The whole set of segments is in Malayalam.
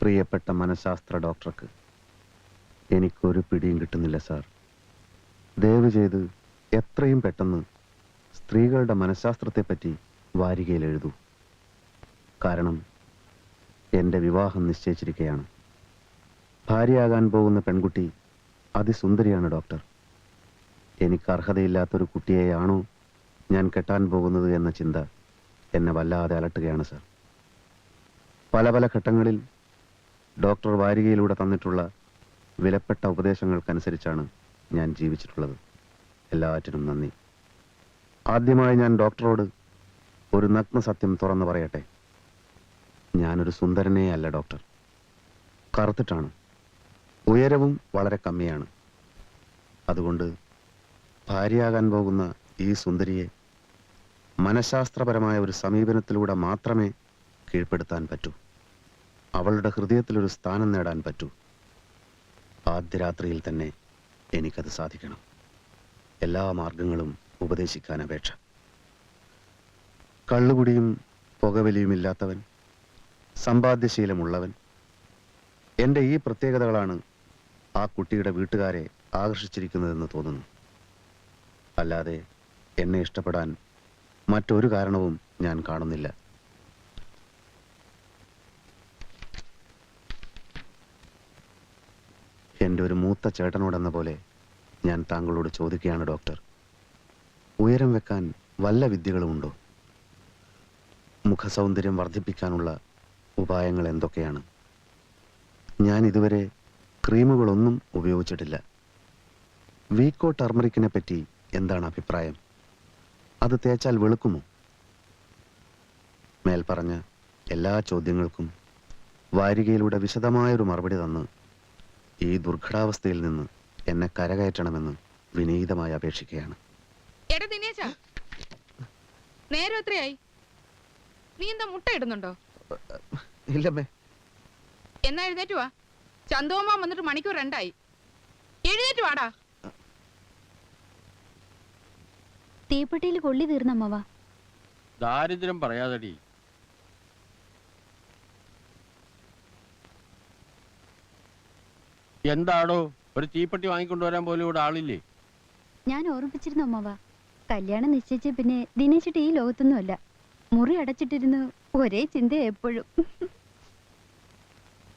പ്രിയപ്പെട്ട മനഃശാസ്ത്ര ഡോക്ടർക്ക് എനിക്കൊരു പിടിയും കിട്ടുന്നില്ല സാർ. ദയവ് ചെയ്ത് എത്രയും പെട്ടെന്ന് സ്ത്രീകളുടെ മനഃശാസ്ത്രത്തെപ്പറ്റി വാരികയിൽ എഴുതൂ. കാരണം എൻ്റെ വിവാഹം നിശ്ചയിച്ചിരിക്കുകയാണ്. ഭാര്യയാകാൻ പോകുന്ന പെൺകുട്ടി അതിസുന്ദരിയാണ് ഡോക്ടർ. എനിക്ക് അർഹതയില്ലാത്തൊരു കുട്ടിയെയാണോ ഞാൻ കെട്ടാൻ പോകുന്നത് എന്ന ചിന്ത എന്നെ വല്ലാതെ അലട്ടുകയാണ് സാർ. പല പല ഘട്ടങ്ങളിൽ ഡോക്ടർ വാരികയിലൂടെ തന്നിട്ടുള്ള വിലപ്പെട്ട ഉപദേശങ്ങൾക്കനുസരിച്ചാണ് ഞാൻ ജീവിച്ചിട്ടുള്ളത്. എല്ലാറ്റിനും നന്ദി. ആദ്യമായി ഞാൻ ഡോക്ടറോട് ഒരു നഗ്ന സത്യം തുറന്നു പറയട്ടെ. ഞാനൊരു സുന്ദരനേ അല്ല ഡോക്ടർ. കറുത്തിട്ടാണ്. ഉയരവും വളരെ കമ്മിയാണ്. അതുകൊണ്ട് ഭാര്യയാകാൻ പോകുന്ന ഈ സുന്ദരിയെ മനഃശാസ്ത്രപരമായ ഒരു സമീപനത്തിലൂടെ മാത്രമേ കീഴ്പ്പെടുത്താൻ പറ്റൂ. അവളുടെ ഹൃദയത്തിലൊരു സ്ഥാനം നേടാൻ പറ്റൂ. ആദ്യ രാത്രിയിൽ തന്നെ എനിക്കത് സാധിക്കണം. എല്ലാ മാർഗങ്ങളും ഉപദേശിക്കാൻ അപേക്ഷ. കള്ളുകുടിയും പുകവലിയുമില്ലാത്തവൻ, സമ്പാദ്യശീലമുള്ളവൻ. എൻ്റെ ഈ പ്രത്യേകതകളാണ് ആ കുട്ടിയുടെ വീട്ടുകാരെ ആകർഷിച്ചിരിക്കുന്നതെന്ന് തോന്നുന്നു. അല്ലാതെ എന്നെ ഇഷ്ടപ്പെടാൻ മറ്റൊരു കാരണവും ഞാൻ കാണുന്നില്ല. എൻ്റെ ഒരു മൂത്ത ചേട്ടനോടെന്ന പോലെ ഞാൻ താങ്കളോട് ചോദിക്കുകയാണ് ഡോക്ടർ. ഉയരം വെക്കാൻ വല്ല വിദ്യകളുമുണ്ടോ? മുഖസൗന്ദര്യം വർദ്ധിപ്പിക്കാനുള്ള ഉപായങ്ങൾ എന്തൊക്കെയാണ്? ഞാൻ ഇതുവരെ ക്രീമുകളൊന്നും ഉപയോഗിച്ചിട്ടില്ല. വീക്കോ ടർമറിക്കിനെ പറ്റി എന്താണ് അഭിപ്രായം? അത് തേച്ചാൽ വെളുക്കുമോ? മേൽപ്പറഞ്ഞ എല്ലാ ചോദ്യങ്ങൾക്കും വാരികയിലൂടെ വിശദമായൊരു മറുപടി തന്ന് ഈ ദുർഘടാവസ്ഥയിൽ നിന്ന് എന്നെ കരകയറ്റണമെന്ന് വിനീതമായി അപേക്ഷിക്കുകയാണ്. നേരം എത്രയായി? നീ എന്താ മുട്ട ഇടുന്നുണ്ടോ? ഇല്ലമ്മേ. എന്നാ എഴുന്നേറ്റ് വാ. ചന്തോമാൻ വന്നിട്ട് മണിക്കൂർ 2 എഴുന്നേറ്റ് വാടാ. തീപ്പെട്ടിയിൽ കൊള്ളി തീർന്നമ്മവാ. ദാരിദ്ര്യം പറയാതടി. എന്താടോ ഒരു തീപ്പെട്ടി വാങ്ങിക്കൊണ്ടുവരാൻ പോലും ഇവിടെ ആളില്ലേ? ഞാൻ ഓർമ്മിപ്പിച്ചിരുന്നു അമ്മവാ. കല്യാണം നിശ്ചയിച്ച പിന്നെ ദിനേശിട്ട് ഈ ലോകത്തൊന്നുമല്ല. മുറി അടച്ചിട്ടിരുന്നു ഒരേ ചിന്ത എപ്പോഴും.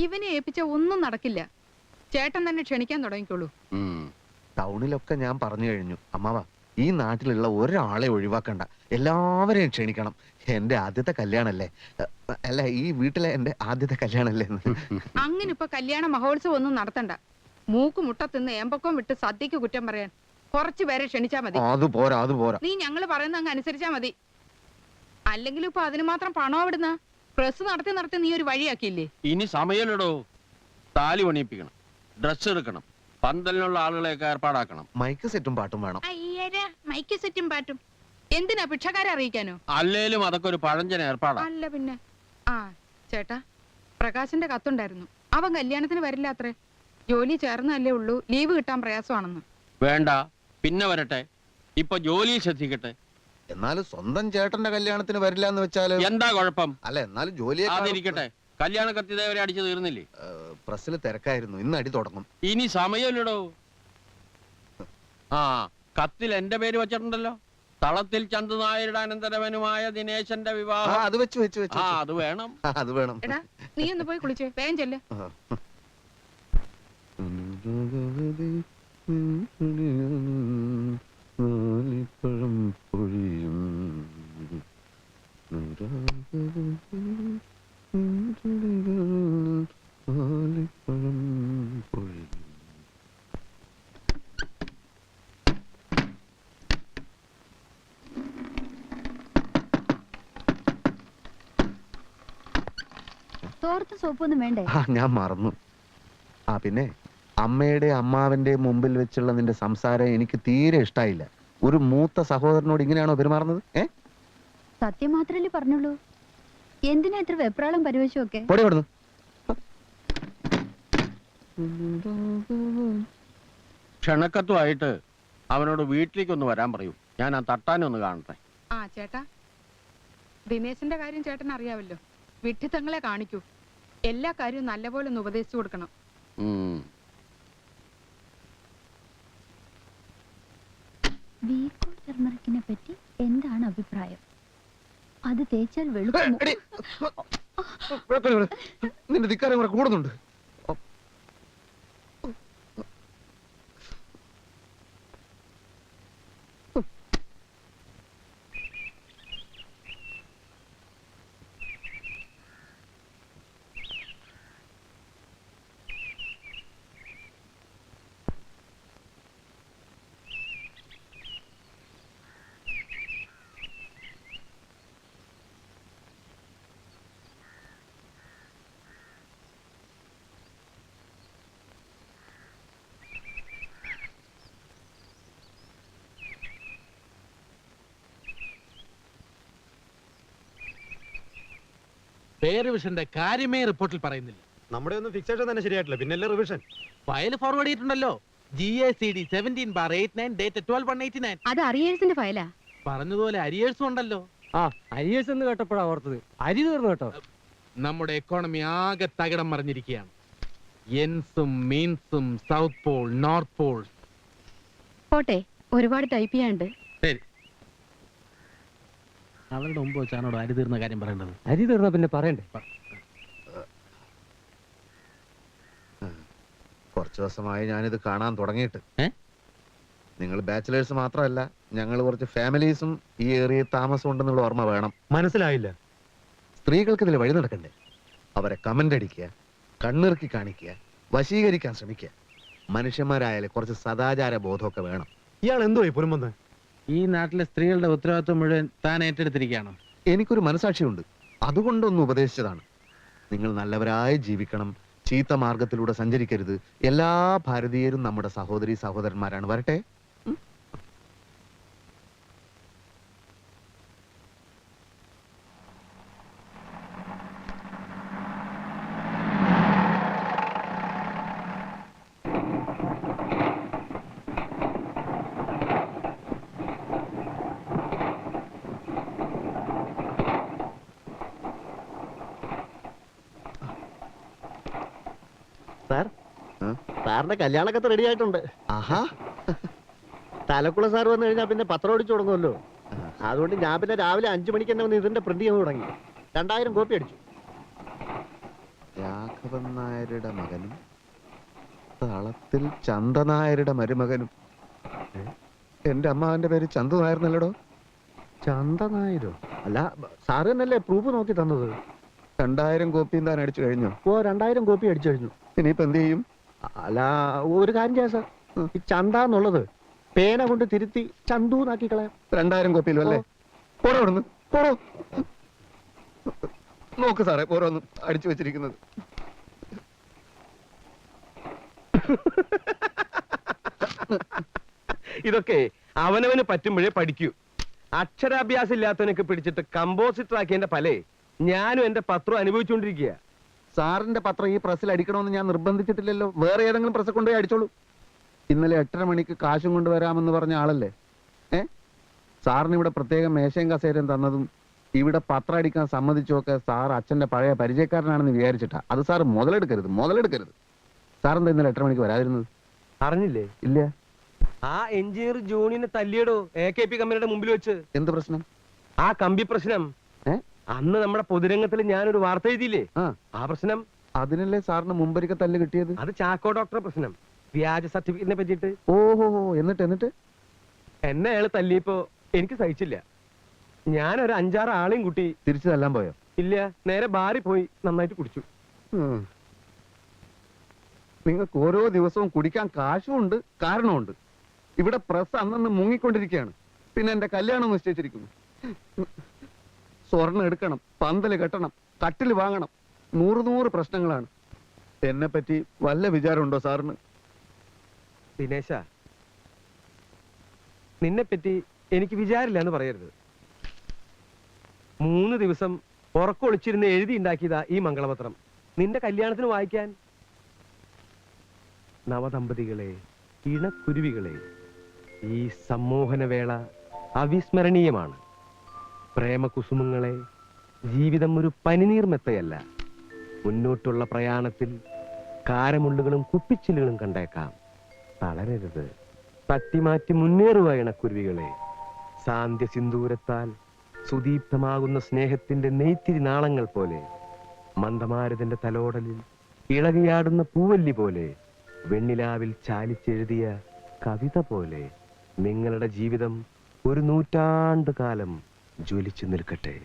ഇവനെ ഏൽപ്പിച്ച ഒന്നും നടക്കില്ല. ചേട്ടൻ തന്നെ ക്ഷണിക്കാൻ തുടങ്ങിക്കോളൂ. ടൗണിലൊക്കെ ഞാൻ പറഞ്ഞു കഴിഞ്ഞു അമ്മാവാ. ഈ നാട്ടിലുള്ള ഒരാളെ ഒഴിവാക്കണ്ട, എല്ലാവരെയും ക്ഷണിക്കണം. എന്റെ ആദ്യത്തെ കല്യാണല്ലേ, അല്ല ഈ വീട്ടിലെ എന്റെ ആദ്യത്തെ കല്യാണല്ലേ. അങ്ങനെ ഇപ്പൊ കല്യാണ മഹോത്സവം ഒന്നും നടത്തണ്ട. മൂക്ക് മുട്ട തിന്ന് ഏമ്പക്കം വിട്ട് സദ്യക്ക് കുറ്റം പറയാൻ കുറച്ചു പേരെ ക്ഷണിച്ചാ മതി. അത് പോരാ, അത് പോരാ. നീ ഞങ്ങള് പറയുന്ന അങ്ങ് അനുസരിച്ചാ മതി. അല്ലെങ്കിൽ ഇപ്പൊ അതിന് മാത്രം പണം എവിടുന്ന? പ്രസ് നടത്തി നടത്തി നീ ഒരു വഴിയാക്കിയില്ലേ? ഇനി സമയമില്ലടോ. താലി പണിയിപ്പിക്കണം, ഡ്രസ് എടുക്കണം, പന്തലിനുള്ള ആളുകളെയൊക്കെ ഏർപ്പാടാക്കണം. മൈക്ക് സെറ്റും പാട്ടും വേണം. അയ്യരാ, മൈക്ക് സെറ്റും പാട്ടും എന്തിനാ? ഭിക്ഷക്കാരെ അറിയിക്കാനോ? അല്ലേലും അതൊക്കെ ഒരു പഴഞ്ചൻ ഏർപ്പാടാ. അല്ല പിന്നെ. ആ ചേട്ടാ, പ്രകാശിന്റെ കത്തുണ്ടായിരുന്നു. അവൻ കല്യാണത്തിന് വരില്ല അത്രേ. ജോലി ചേർന്നല്ലേ ഉള്ളൂ, ലീവ് കിട്ടാൻ പ്രയാസമാണെന്ന്. വേണ്ട, പിന്നെ വരട്ടെ. ഇപ്പൊ ജോലി ശ്രദ്ധിക്കട്ടെ. എന്നാലും സ്വന്തം ചേട്ടന്റെ കല്യാണത്തിന് വരില്ല എന്ന് വെച്ചാല് എന്താ കുഴപ്പം? അല്ല എന്നാലും ജോലി അതിരിക്കട്ടെ. കല്യാണ കത്തിദേവരെ അടിച്ചു തീർന്നില്ലേ? പ്രസ്സിൽ തിരക്കായിരുന്നു, ഇന്ന് അടി തുടങ്ങും. ഇനി സമയമില്ലടോ. ആ കത്തിൽ എന്റെ പേര് വെച്ചിട്ടുണ്ടല്ലോ. തളത്തിൽ ചന്തുനായരുടെ അനന്തരവനുമായ ദിനേശന്റെ വിവാഹം. അത് വെച്ച് വെച്ച് വെച്ച് അത് വേണം, അത് വേണം. എടാ നീ ഒന്ന് പോയി കുളിച്ചേ, വേഗം ചെല്ല്. തോർത്ത് സോപ്പൊന്നും വേണ്ടേ? ഞാൻ മറന്നു. ആ പിന്നെ അമ്മയുടെ അമ്മാവന്റെ മുമ്പിൽ വെച്ചുള്ള നിന്റെ സംസാരം എനിക്ക് തീരെ ഇഷ്ടായില്ല. ഒരു മൂത്ത സഹോദരനോട് ഇങ്ങനെയാണോ പെരുമാറുന്നത്? സത്യം മാത്രല്ലേ പറഞ്ഞുള്ളൂ. എന്തിനാ ഇത്ര വെപ്രാളം പരിവശമൊക്കെ? പൊടി കൊടുന്നു. ക്ഷണക്കത്തുമായിട്ട് അവനോട് വീട്ടിലേക്കൊന്ന് വരാൻ പറയൂ. ഞാൻ ആ തട്ടാനൊന്ന് കാണട്ടെ. ആ ചേട്ടാ, ദിനേശന്റെ കാര്യം ചേട്ടൻ അറിയാവല്ലോ. വിഡ്ഢിത്തങ്ങളെ കാണിക്കൂ. എല്ലാ കാര്യവും നല്ലപോലെ ഒന്ന് ഉപദേശിച്ചു കൊടുക്കണം. ഉം. വീക്കോ ടർമറിക്കിനെ പറ്റി എന്താണ് അഭിപ്രായം? അത് തേച്ചാൽ വെളുക്കും. എടി, നിന്റെ ധിക്കാരം കൂടെ കൂടുന്നുണ്ട്. പേ റിവിഷന്റെ കാര്യമേ റിപ്പോർട്ടിൽ പറയുന്നില്ല. നമ്മുടെ ഒന്നും ഫിക്സേഷൻ തന്നെ ശരിയായിട്ടില്ല, പിന്നല്ലേ റിവിഷൻ? ഫയൽ ഫോർവേഡ് ചെയ്തിട്ടുണ്ടല്ലോ. GACD 17/89 date 12/189. അത് അറിയേഴ്സിന്റെ ഫയലാ. പറഞ്ഞതുപോലെ അരിയേഴ്സും ഉണ്ടല്ലോ. ആ അരിയേഴ്സ് എന്ന് കേട്ടപ്പോഴാ ഓർത്തത്, അരി തീർന്നു കേട്ടോ. നമ്മുടെ എക്കോണമി ആകെ തകിടം മറിഞ്ഞിരിക്കുകയാണ്. എൻസും മീൻസും സൗത്ത് പോൾ നോർത്ത് പോൾ. പോട്ടെ, ഒരുപാട് ടൈപ്പ് ചെയ്യാണ്ട്. ശരി, അവരുടെ മുമ്പ് വെച്ചാണോ അരി തീർന്ന കാര്യം പറയേണ്ടത്? അരി തീർന്ന പിന്നെ പറയണ്ടേ? കുറച്ചു ദിവസമായി ഞാനിത് കാണാൻ തുടങ്ങിയിട്ട്. ഏ? നിങ്ങൾ ബാച്ചിലേഴ്സ് മാത്രമല്ല, ഞങ്ങൾ കുറച്ച് ഫാമിലീസും ഈ ഏരിയയിൽ താമസം ഉണ്ടെന്നുള്ള ഓർമ്മ വേണം. മനസ്സിലായില്ല. സ്ത്രീകൾക്ക് ഇതിൽ വഴി നടക്കണ്ടേ? അവരെ കമന്റ് അടിക്കുക, കണ്ണിറുക്കി കാണിക്കുക, വശീകരിക്കാൻ ശ്രമിക്കുക. മനുഷ്യന്മാരായാലും കുറച്ച് സദാചാര ബോധമൊക്കെ വേണം. ഇയാൾ എന്തോ ഈ പുറമ്പന്ന്? ഈ നാട്ടിലെ സ്ത്രീകളുടെ ഉത്തരവാദിത്വം മുഴുവൻ താൻ ഏറ്റെടുത്തിരിക്കുകയാണ്. എനിക്കൊരു മനസാക്ഷിയുണ്ട്, അതുകൊണ്ടൊന്ന് ഉപദേശിച്ചതാണ്. നിങ്ങൾ നല്ലവരായി ജീവിക്കണം, ചീത്ത മാർഗത്തിലൂടെ സഞ്ചരിക്കരുത്. എല്ലാ ഭാരതീയരും നമ്മുടെ സഹോദരി സഹോദരന്മാരാണ്. വരട്ടെ. സാർ, ആ? സാറിന്റെ കല്യാണക്കത്ത് റെഡി ആയിട്ടുണ്ട്. ആഹാ, തലക്കുള സാർ വന്നു കഴിഞ്ഞാൽ പിന്നെ പത്രം അടിച്ചു തുടങ്ങുമല്ലോ. അതുകൊണ്ട് ഞാൻ പിന്നെ രാവിലെ 5 മണിക്ക് തന്നെ വന്ന് ഇതിന്റെ പ്രിന്റ് ചെയ്യാൻ തുടങ്ങി. 2000 കോപ്പി അടിച്ചു. രാഘവൻ നായരുടെ മകനും തളത്തിൽ ചന്ദനായരുടെ മരുമകനും. എന്റെ അമ്മാവന്റെ പേര് ചന്തു നായർന്നല്ലടോ. ചന്ദനായിരോ? അല്ല, സാറ് തന്നെയല്ലേ പ്രൂഫ് നോക്കി തന്നത്? 2000 കോപ്പിയും താൻ അടിച്ചു കഴിഞ്ഞോ? ഓ, 2000 കോപ്പി അടിച്ചു കഴിഞ്ഞു. ഇനിയിപ്പോ എന്ത് ചെയ്യും? അല്ല, ഒരു കാര്യം ചെയ്യാം സാർ. ഈ ചന്ത എന്നുള്ളത് പേന കൊണ്ട് തിരുത്തി ചന്തു എന്നാക്കി കളയാം. 2000 കോപ്പിയിലും അല്ലേ? പോടോ ഇവിടുന്ന്, പോടോ. നോക്ക് സാറേ, ഓരോന്നും അടിച്ചു വെച്ചിരിക്കുന്നത്. ഇതൊക്കെ അവനവന് പറ്റുമ്പോഴേ പഠിക്കൂ. അക്ഷരാഭ്യാസം ഇല്ലാത്തവനൊക്കെ പിടിച്ചിട്ട് കമ്പോസിറ്റർ ആക്കിയതിന്റെ ഫലേ ഞാനും എന്റെ പത്രം അനുഭവിച്ചുകൊണ്ടിരിക്കുക. സാറിന്റെ പത്രം ഈ പ്രസ്സിൽ അടിക്കണമെന്ന് ഞാൻ നിർബന്ധിച്ചിട്ടില്ലല്ലോ. വേറെ ഏതെങ്കിലും പ്രസ് കൊണ്ടുപോയി അടിച്ചോളൂ. ഇന്നലെ 8:30 മണിക്ക് കാശും കൊണ്ടുവരാമെന്ന് പറഞ്ഞ ആളല്ലേ? സാറിന് ഇവിടെ പ്രത്യേകം മേശയും കസേരയും തന്നതും ഇവിടെ പത്രം അടിക്കാൻ സമ്മതിച്ചൊക്കെ സാർ അച്ഛന്റെ പഴയ പരിചയക്കാരനാണെന്ന് വിചാരിച്ചിട്ടാ. അത് സാർ മുതലെടുക്കരുത്. സാറെന്താ ഇന്നലെ 8:30 മണിക്ക് വരാതിരുന്നത്? അറിഞ്ഞില്ലേ? ഇല്ല. ആ എഞ്ചിനീയർ ജോണിനെ തല്ലിയടോ AKP കമ്പനിയുടെ മുമ്പിൽ വെച്ച്. എന്ത് പ്രശ്നം? ആ കമ്പി പ്രശ്നം. അന്ന് നമ്മുടെ പൊതുരംഗത്തിൽ ഞാനൊരു വാർത്ത എഴുതിയില്ലേ? ആ, ആ പ്രശ്നം. അതിനല്ലേ സാറിന് മുമ്പൊരിക്കൽ തല്ല് കിട്ടിയത്? അത് ചാക്കോ ഡോക്ടറെ പ്രശ്നം, വ്യാജ സർട്ടിഫിക്കറ്റിനെ പറ്റിയിട്ട്. ഓഹോ, എന്നിട്ട് എന്നെ അയാൾ തല്ലിയപ്പോ എനിക്ക് സഹിച്ചില്ല. ഞാനൊരു 5-6 ആളെയും കൂട്ടി തിരിച്ചു തല്ലാൻ പോയോ? ഇല്ല, നേരെ ബാറിൽ പോയി നന്നായിട്ട് കുടിച്ചു. നിങ്ങൾക്ക് ഓരോ ദിവസവും കുടിക്കാൻ കാശുമുണ്ട്, കാരണമുണ്ട്. ഇവിടെ പ്രസ് അന്നന്ന് മുങ്ങിക്കൊണ്ടിരിക്കുകയാണ്. പിന്നെ എന്റെ കല്യാണം നിശ്ചയിച്ചിരിക്കുന്നു. സ്വർണ്ണം എടുക്കണം, പന്തല് കെട്ടണം, കട്ടിൽ വാങ്ങണം, 100 പ്രശ്നങ്ങളാണ്. എന്നെ പറ്റി വല്ല വിചാരമുണ്ടോ സാറിന്? ദിനേശ, നിന്നെ പറ്റി എനിക്ക് വിചാരില്ല എന്ന് പറയരുത്. 3 ദിവസം ഉറക്കൊളിച്ചിരുന്ന് എഴുതി ഉണ്ടാക്കിയതാ ഈ മംഗളപത്രം നിന്റെ കല്യാണത്തിന് വായിക്കാൻ. നവദമ്പതികളെ, ഇണക്കുരുവികളെ, ഈ സമ്മോഹനവേള അവിസ്മരണീയമാണ്. പ്രേമകുസുമങ്ങളെ, ജീവിതം ഒരു പനിനീർമെത്തയല്ല. മുന്നോട്ടുള്ള പ്രയാണത്തിൽ കാരമുള്ളുകളും കുപ്പിച്ചില്ലുകളും കണ്ടേക്കാം. തളരരുത്. തട്ടിമാറ്റി മുന്നേറുക ഇണക്കുരുവികളെ. സാന്ധ്യ സിന്ദൂരത്താൽ സുദീപ്തമാകുന്ന സ്നേഹത്തിന്റെ നെയ്ത്തിരി നാളങ്ങൾ പോലെ, മന്ദമാരുതന്റെ തലോടലിൽ ഇളകിയാടുന്ന പൂവല്ലി പോലെ, വെണ്ണിലാവിൽ ചാലിച്ചെഴുതിയ കവിത പോലെ നിങ്ങളുടെ ജീവിതം ഒരു 100 കാലം ജ്വലിച്ചു നിൽക്കട്ടെ.